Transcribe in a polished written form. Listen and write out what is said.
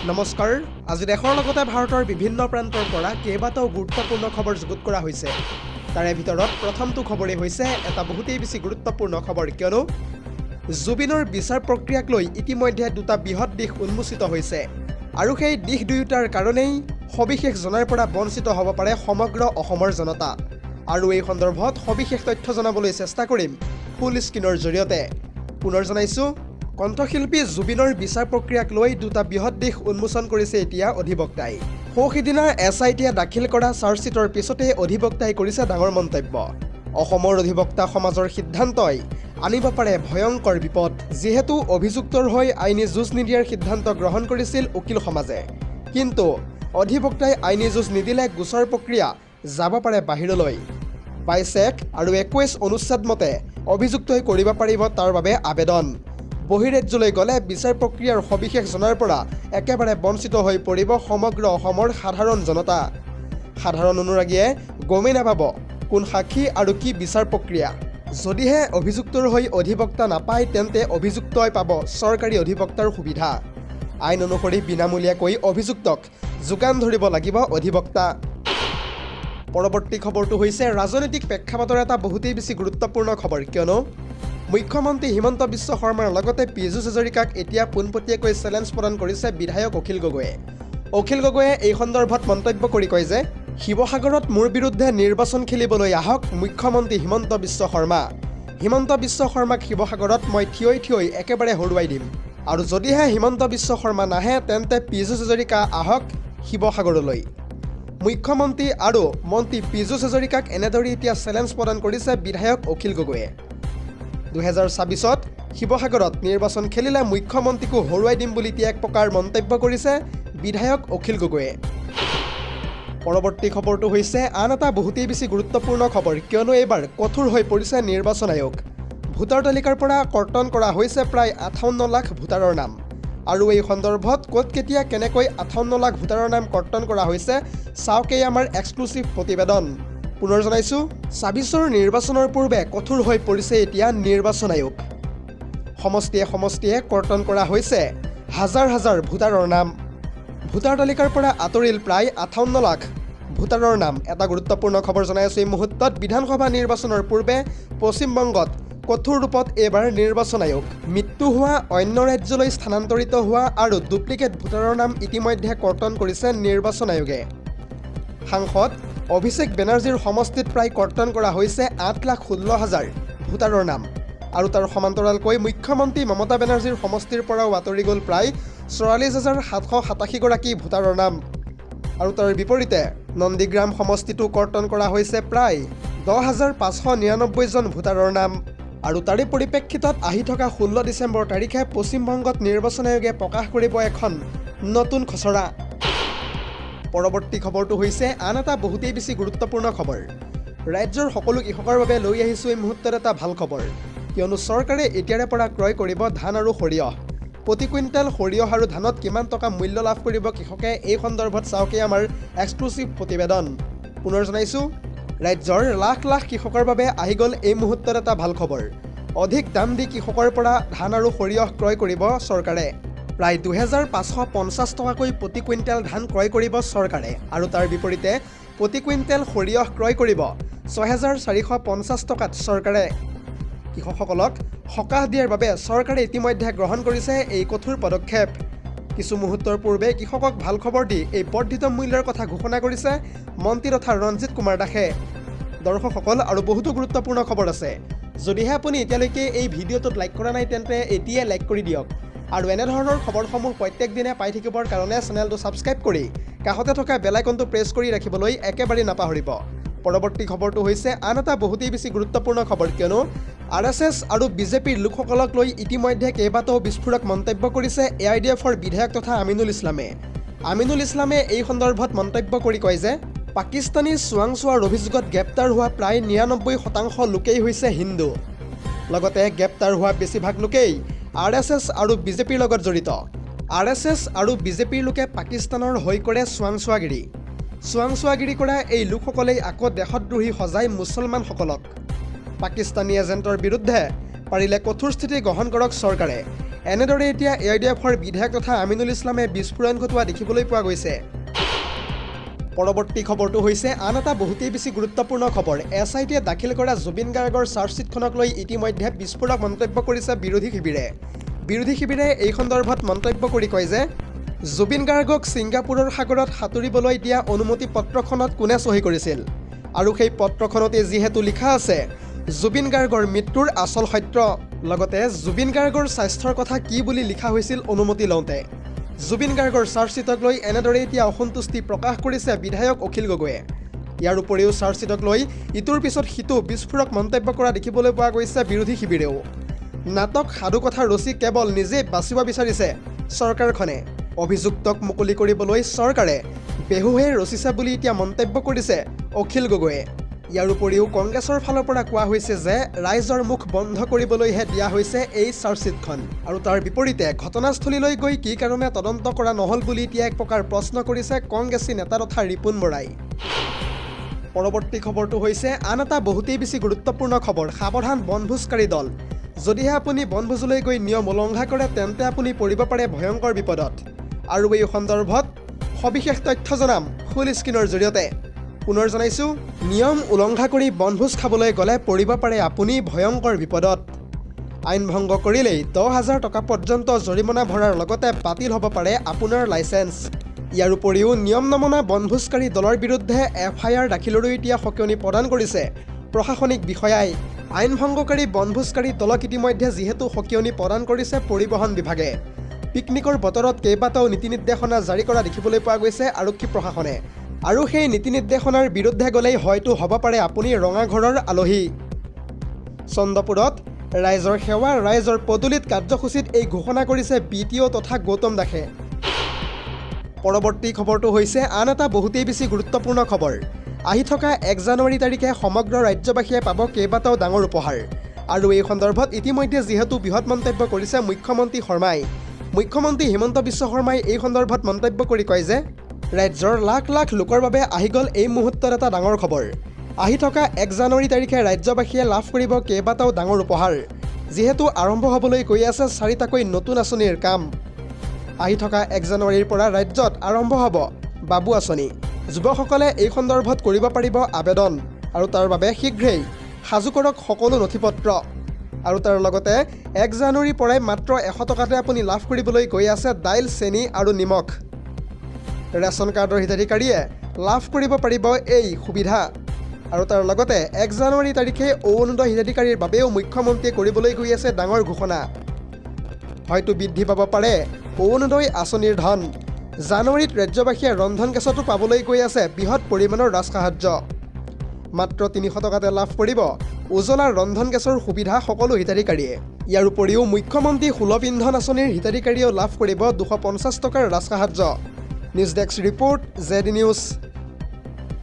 নমস্কাৰ আজি দেশৰ লগতে ভাৰতৰ বিভিন্ন প্ৰান্তৰ পৰা কেইবাটাও গুৰুত্বপূৰ্ণ খবৰ যুগুত কৰা হৈছে তাৰে ভিতৰত প্ৰথমটো খবৰেই হৈছে এটা বহুতেই বেছি গুৰুত্বপূৰ্ণ খবৰ কিয়নো জুবিনৰ বিচাৰ প্ৰক্ৰিয়াক লৈ ইতিমধ্যে দুটা বৃহৎ দিশ উন্মোচিত হৈছে আৰু সেই দিশ দুয়োটাৰ কাৰণেই সবিশেষ জনাৰ পৰা বঞ্চিত হ'ব পাৰে সমগ্ৰ অসমৰ জনতা আৰু এই সন্দৰ্ভত সবিশেষ তথ্য জনাবলৈ চেষ্টা কৰিম ফুল স্ক্ৰীনৰ জৰিয়তে পুনৰ জনাইছো কণ্ঠশিল্পী জুবিনৰ বিচাৰ প্ৰক্ৰিয়াক লৈ দুটা বৃহৎ দিশ উন্মোচন কৰিছে এতিয়া অধিবক্তাই সৌসিদিনা SITয়ে দাখিল কৰা চাৰ্জশ্বিটৰ পিছতে অধিবক্তাই কৰিছে ডাঙৰ মন্তব্য অসমৰ অধিবক্তা সমাজৰ সিদ্ধান্তই আনিব পাৰে ভয়ংকৰ বিপদ যিহেতু অভিযুক্তৰ হৈ আইনী যুঁজ নিদিয়াৰ সিদ্ধান্ত গ্ৰহণ কৰিছিল উকিল সমাজে কিন্তু অধিবক্তাই আইনী যুঁজ নিদিলে গোচৰ প্ৰক্ৰিয়া যাব পাৰে বাহিৰলৈ 22 আৰু 21 অনুচ্ছেদ মতে অভিযুক্তই কৰিব পাৰিব তাৰ বাবে আবেদন বহিৰাজ্যলৈ গ'লে বিচাৰ প্ৰক্ৰিয়াৰ সবিশেষ জনাৰ পৰা একেবাৰে বঞ্চিত হৈ পৰিব সমগ্ৰ অসমৰ সাধাৰণ জনতা সাধাৰণ অনুৰাগীয়ে গমেই নাপাব কোন সাক্ষী আৰু কি বিচাৰ প্ৰক্ৰিয়া যদিহে অভিযুক্তৰ হৈ অধিবক্তা নাপায় তেন্তে অভিযুক্তই পাব চৰকাৰী অধিবক্তাৰ সুবিধা আইন অনুসৰি বিনামূলীয়াকৈ অভিযুক্তক যোগান ধৰিব লাগিব অধিবক্তা পৰৱৰ্তী খবৰটো হৈছে ৰাজনৈতিক প্ৰেক্ষাপটৰ এটা বহুতেই বেছি গুৰুত্বপূৰ্ণ খবৰ কিয়নো মুখ্যমন্ত্ৰী হিমন্ত বিশ্ব শৰ্মাৰ লগতে পীযুষ হাজৰিকাক এতিয়া পোনপটীয়াকৈ চেলেঞ্জ প্ৰদান কৰিছে বিধায়ক অখিল গগৈয়ে এই সন্দৰ্ভত মন্তব্য কৰি কয় যে শিৱসাগৰত মোৰ বিৰুদ্ধে নিৰ্বাচন খেলিবলৈ আহক মুখ্যমন্ত্ৰী হিমন্ত বিশ্ব শৰ্মাক শিৱসাগৰত মই থিয়ৈ একেবাৰে হৰুৱাই দিম আৰু যদিহে হিমন্ত বিশ্ব শৰ্মা নাহে তেন্তে পীযুষ হাজৰিকা আহক শিৱসাগৰলৈ মুখ্যমন্ত্ৰী আৰু মন্ত্ৰী পীযুষ হাজৰিকাক এনেদৰে এতিয়া চেলেঞ্জ প্ৰদান কৰিছে বিধায়ক অখিল গগৈয়ে 2024ত শিৱসাগৰত নিৰ্বাচন খেলিলে মুখ্যমন্ত্ৰীকো হৰুৱাই দিম বুলি এক প্ৰকাৰ মন্তব্য কৰিছে বিধায়ক অখিল গগৈয়ে পৰৱৰ্তী খবৰটো হৈছে আন এটা বহুতেই বেছি গুৰুত্বপূৰ্ণ খবৰ কিয়নো এইবাৰ কঠোৰ হৈ পৰিছে নিৰ্বাচন আয়োগ ভোটাৰ তালিকাৰ পৰা কৰ্তন কৰা হৈছে প্ৰায় 58 লাখ ভোটাৰৰ নাম আৰু এই সন্দৰ্ভত ক'ত কেতিয়া কেনেকৈ 58 লাখ ভোটাৰৰ নাম কৰ্তন কৰা হৈছে চাওকেই আমাৰ এক্সক্লুচিভ প্ৰতিবেদন পুনৰ জনাইছো 24ৰ নিৰ্বাচনৰ পূৰ্বে কঠোৰ হৈ পৰিছে এতিয়া নিৰ্বাচন আয়োগ সমষ্টিয়ে কৰ্তন কৰা হৈছে হাজাৰ ভোটাৰৰ নাম ভোটাৰ তালিকাৰ পৰা আঁতৰিল প্ৰায় 58 লাখ ভোটাৰৰ নাম এটা গুৰুত্বপূৰ্ণ খবৰ জনাই আছো এই মুহূৰ্তত বিধানসভা নিৰ্বাচনৰ পূৰ্বে পশ্চিমবংগত কঠোৰ ৰূপত এইবাৰ নিৰ্বাচন আয়োগ মৃত্যু হোৱা অন্য ৰাজ্যলৈ স্থানান্তৰিত হোৱা আৰু ডুপ্লিকেট ভোটাৰৰ নাম ইতিমধ্যে কৰ্তন কৰিছে নিৰ্বাচন আয়োগে সাংসদ অভিষেক বেনাৰ্জীৰ সমষ্টিত প্ৰায় কৰ্তন কৰা হৈছে 8,16,000 ভোটাৰৰ নাম আৰু তাৰ সমান্তৰালকৈ মুখ্যমন্ত্ৰী মমতা বেনাৰ্জীৰ সমষ্টিৰ পৰাও আঁতৰি গ'ল প্ৰায় 44,787 গৰাকী ভোটাৰৰ নাম আৰু তাৰ বিপৰীতে নন্দীগ্ৰাম সমষ্টিটো কৰ্তন কৰা হৈছে প্ৰায় 10,599 জন ভোটাৰৰ নাম আৰু তাৰে পৰিপ্ৰেক্ষিতত আহি থকা 16 ডিচেম্বৰ তাৰিখে পশ্চিমবংগত নিৰ্বাচন আয়োগে প্ৰকাশ কৰিব এখন নতুন খচৰা পৰৱৰ্তী খবৰটো হৈছে আন এটা বহুতেই বেছি গুৰুত্বপূৰ্ণ খবৰ ৰাজ্যৰ সকলো কৃষকৰ বাবে লৈ আহিছো এই মুহূৰ্তত এটা ভাল খবৰ কিয়নো চৰকাৰে এতিয়াৰে পৰা ক্ৰয় কৰিব ধান আৰু সৰিয়হ প্ৰতি কুইণ্টেল সৰিয়হ আৰু ধানত কিমান টকা মূল্য লাভ কৰিব কৃষকে এই সন্দৰ্ভত চাওকে আমাৰ এক্সক্লুচিভ প্ৰতিবেদন পুনৰ জনাইছো ৰাজ্যৰ লাখ কৃষকৰ বাবে আহি গ'ল এই মুহূৰ্তত এটা ভাল খবৰ অধিক দাম দি কৃষকৰ পৰা ধান আৰু সৰিয়হ ক্ৰয় কৰিব চৰকাৰে প্ৰায় 2,550 টকাকৈ প্ৰতি কুইণ্টেল ধান ক্ৰয় কৰিব চৰকাৰে আৰু তাৰ বিপৰীতে প্ৰতি কুইণ্টেল সৰিয়হ ক্ৰয় কৰিব 6,450 টকাত চৰকাৰে কৃষকসকলক সকাহ দিয়াৰ বাবে চৰকাৰে ইতিমধ্যে গ্ৰহণ কৰিছে এই কঠোৰ পদক্ষেপ কিছু মুহূৰ্তৰ পূৰ্বে কৃষকক ভাল খবৰ দি এই বৰ্ধিত মূল্যৰ কথা ঘোষণা কৰিছে মন্ত্ৰী তথা ৰঞ্জিত কুমাৰ দাসে দৰ্শকসকল আৰু বহুতো গুৰুত্বপূৰ্ণ খবৰ আছে যদিহে আপুনি এতিয়ালৈকে এই ভিডিঅ'টোত লাইক কৰা নাই তেন্তে এতিয়াই লাইক কৰি দিয়ক আৰু এনেধৰণৰ খবৰসমূহ প্ৰত্যেক দিনে পাই থাকিবৰ কাৰণে চেনেলটো ছাবস্ক্ৰাইব কৰি কাষতে থকা বেল আইকনটো প্ৰেছ কৰি ৰাখিবলৈ একেবাৰে নাপাহৰিব পৰৱৰ্তী খবৰটো হৈছে আন এটা বহুতেই বেছি গুৰুত্বপূৰ্ণ খবৰ কিয়নো RSS আৰু বিজেপিৰ লোকসকলক লৈ ইতিমধ্যে কেইবাটাও বিস্ফোৰক মন্তব্য কৰিছে AIDFৰ বিধায়ক তথা আমিনুল ইছলামে এই সন্দৰ্ভত মন্তব্য কৰি কয় যে পাকিস্তানী চোৱাংচোৱাৰ অভিযোগত গ্ৰেপ্তাৰ হোৱা প্ৰায় 99% লোকেই হৈছে হিন্দু লগতে গ্ৰেপ্তাৰ হোৱা বেছিভাগ লোকেই RSS আৰু বিজেপিৰ লগত জড়িত RSS আৰু বিজেপিৰ লোকে পাকিস্তানৰ হৈ কৰে চোৱাংচোৱাগিৰি কৰা এই লোকসকলেই আকৌ দেশদ্ৰোহী সজাই মুছলমানসকলক পাকিস্তানী এজেণ্টৰ বিৰুদ্ধে পাৰিলে কঠোৰ স্থিতি গ্ৰহণ কৰক চৰকাৰে এনেদৰে এতিয়া AIDFৰ বিধায়ক তথা আমিনুল ইছলামে বিস্ফোৰণ ঘটোৱা দেখিবলৈ পোৱা গৈছে। পৰৱৰ্তী খবৰটো হৈছে আন এটা বহুতেই বেছি গুৰুত্বপূৰ্ণ খবৰ। SITয়ে দাখিল কৰা জুবিন গাৰ্গৰ চাৰ্জশ্বিটখনক লৈ ইতিমধ্যে বিস্ফোৰক মন্তব্য কৰিছে বিৰোধী শিবিৰে। বিৰোধী শিবিৰে এই সন্দৰ্ভত মন্তব্য কৰি কয় যে জুবিন গাৰ্গক ছিংগাপুৰৰ সাগৰত সাঁতুৰিবলৈ দিয়া অনুমতি পত্ৰখনত কোনে চহী কৰিছিল আৰু সেই পত্ৰখনতে যিহেতু লিখা আছে জুবিন গাৰ্গৰ মৃত্যুৰ আচল সত্য, লগতে জুবিন গাৰ্গৰ স্বাস্থ্যৰ কথা কি বুলি লিখা হৈছিল অনুমতি লওঁতে। জুবিন গাৰ্গৰ চাৰ্জশ্বিটক লৈ এনেদৰে এতিয়া অসন্তুষ্টি প্ৰকাশ কৰিছে বিধায়ক অখিল গগৈয়ে। ইয়াৰ উপৰিও চাৰ্জশ্বিটক লৈ ইটোৰ পিছত সিটো বিস্ফোৰক মন্তব্য কৰা দেখিবলৈ পোৱা গৈছে বিৰোধী শিবিৰেও। নাটক সাধুকথা ৰচি কেৱল নিজেই বাচিব বিচাৰিছে চৰকাৰখনে। অভিযুক্তক মুকলি কৰিবলৈ চৰকাৰে বেহুহে ৰচিছে বুলি এতিয়া মন্তব্য কৰিছে অখিল গগৈয়ে। ইয়াৰ উপৰিও কংগ্ৰেছৰ ফালৰ পৰা কোৱা হৈছে যে ৰাইজৰ মুখ বন্ধ কৰিবলৈহে দিয়া হৈছে এই চাৰ্জশ্বিটখন, আৰু তাৰ বিপৰীতে ঘটনাস্থলীলৈ গৈ কি কাৰণে তদন্ত কৰা নহ'ল বুলি এতিয়া এক প্ৰকাৰ প্ৰশ্ন কৰিছে কংগ্ৰেছী নেতা তথা ৰিপুণ বৰাই। পৰৱৰ্তী খবৰটো হৈছে আন এটা বহুতেই বেছি গুৰুত্বপূৰ্ণ খবৰ। সাৱধান বনভোজকাৰী দল। যদিহে আপুনি বনভোজলৈ গৈ নিয়ম উলংঘা কৰে তেন্তে আপুনি পৰিব পাৰে ভয়ংকৰ বিপদত। আৰু এই সন্দৰ্ভত সবিশেষ তথ্য জনাম ফুল স্ক্ৰীনৰ জৰিয়তে। পুনৰ জনাইছোঁ, নিয়ম উলংঘা কৰি বনভোজ খাবলৈ গ'লে পৰিব পাৰে আপুনি ভয়ংকৰ বিপদত। আইন ভংগ কৰিলেই 10,000 টকা পৰ্যন্ত জৰিমনা ভৰাৰ লগতে বাতিল হ'ব পাৰে আপোনাৰ লাইচেন্স। ইয়াৰ উপৰিও নিয়ম নমনা বনভোজকাৰী দলৰ বিৰুদ্ধে FIR দাখিলৰো এতিয়া সকিয়নি প্ৰদান কৰিছে প্ৰশাসনিক বিষয়াই। আইন ভংগকাৰী বনভোজকাৰী দলক ইতিমধ্যে যিহেতু সকিয়নি প্ৰদান কৰিছে পৰিবহণ বিভাগে। পিকনিকৰ বতৰত কেইবাটাও নীতি নিৰ্দেশনা জাৰি কৰা দেখিবলৈ পোৱা গৈছে আৰক্ষী প্ৰশাসনে। আৰু সেই নীতি নিৰ্দেশনাৰ বিৰুদ্ধে গ'লেই হয়তো হ'ব পাৰে আপুনি ৰঙা ঘৰৰ আলহী। চন্দ্ৰপুৰত ৰাইজৰ সেৱা ৰাইজৰ পদূলিত কাৰ্যসূচীত এই ঘোষণা কৰিছে BTO তথা গৌতম দাসে। পৰৱৰ্তী খবৰটো হৈছে আন এটা বহুতেই বেছি গুৰুত্বপূৰ্ণ খবৰ। আহি থকা 1 জানুৱাৰী তাৰিখে সমগ্ৰ ৰাজ্যবাসীয়ে পাব কেইবাটাও ডাঙৰ উপহাৰ। আৰু এই সন্দৰ্ভত ইতিমধ্যে যিহেতু বৃহৎ মন্তব্য কৰিছে মুখ্যমন্ত্ৰী শৰ্মাই। মুখ্যমন্ত্ৰী হিমন্ত বিশ্ব শৰ্মাই এই সন্দৰ্ভত মন্তব্য কৰি কয় যে ৰাজ্যৰ লাখ লাখ লোকৰ বাবে আহি গ'ল এই মুহূৰ্তত এটা ডাঙৰ খবৰ। আহি থকা 1 জানুৱাৰী তাৰিখে ৰাজ্যবাসীয়ে লাভ কৰিব কেইবাটাও ডাঙৰ উপহাৰ। যিহেতু আৰম্ভ হ'বলৈ গৈ আছে 4টাকৈ নতুন আঁচনিৰ কাম। আহি থকা 1 জানুৱাৰীৰ পৰা ৰাজ্যত আৰম্ভ হ'ব বাবু আঁচনি। যুৱকসকলে এই সন্দৰ্ভত কৰিব পাৰিব আবেদন, আৰু তাৰ বাবে শীঘ্ৰেই সাজু কৰক সকলো নথিপত্ৰ। আৰু তাৰ লগতে 1 জানুৱাৰীৰ পৰাই মাত্ৰ 100 টকাতে আপুনি লাভ কৰিবলৈ গৈ আছে দাইল, চেনি আৰু নিমখ। ৰেচন কাৰ্ডৰ হিতাধিকাৰীয়ে লাভ কৰিব পাৰিব এই সুবিধা। আৰু তাৰ লগতে 1 জানুৱাৰী তাৰিখে অৰুণোদয় হিতাধিকাৰীৰ বাবেও মুখ্যমন্ত্ৰীয়ে কৰিবলৈ গৈ আছে ডাঙৰ ঘোষণা। হয়তো বৃদ্ধি পাব পাৰে অৰুণোদয় আঁচনিৰ ধন। জানুৱাৰীত ৰাজ্যবাসীয়ে ৰন্ধন গেছতো পাবলৈ গৈ আছে বৃহৎ পৰিমাণৰ ৰাজসাহায্য। মাত্ৰ 300 টকাতে লাভ কৰিব উজলাৰ ৰন্ধন গেছৰ সুবিধা সকলো হিতাধিকাৰীয়ে। ইয়াৰ উপৰিও মুখ্যমন্ত্ৰী সুলভ ইন্ধন আঁচনিৰ হিতাধিকাৰীয়েও লাভ কৰিব 250 টকাৰ ৰাজসাহায্য। News desk report, ZD news.